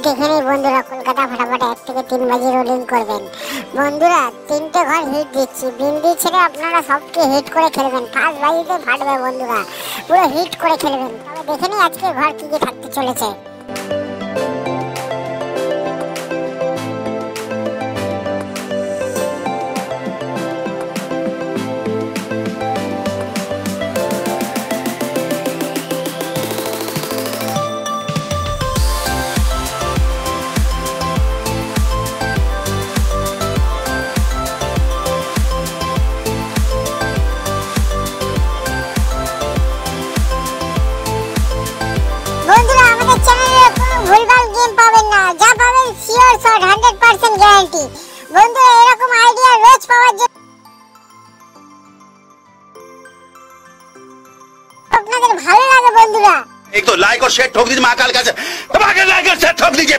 দেখে নিই বন্ধুরা, কলকাতা ফাটাফাট 1 থেকে 3 বাজে রোলিং করবেন বন্ধুরা। 3টে ঘর হিট দিচ্ছি, বিন্দি ছেড়ে আপনারা সবকে হিট করে খেলবেন। ফার্স্ট বাজিতে ফাটবে বন্ধুরা, পুরো হিট করে খেলবেন। তবে দেখে নিই আজকে ঘর কি কি থাকতে চলেছে। বন্ধুরা আমাদের চ্যানেলে কোনো ভুলভাল গেম পাবেন না, যা পাবেন শিওর শট 100% গ্যারান্টি। বন্ধুরা এরকম আইডিয়া রোজ পাওয়ার জন্য আপনাদের ভালো লাগে বন্ধুরা, एक तो लाइक और शेयर ठोक दीजिए, महाकाल का दबा के लाइक और शेयर ठोक दीजिए।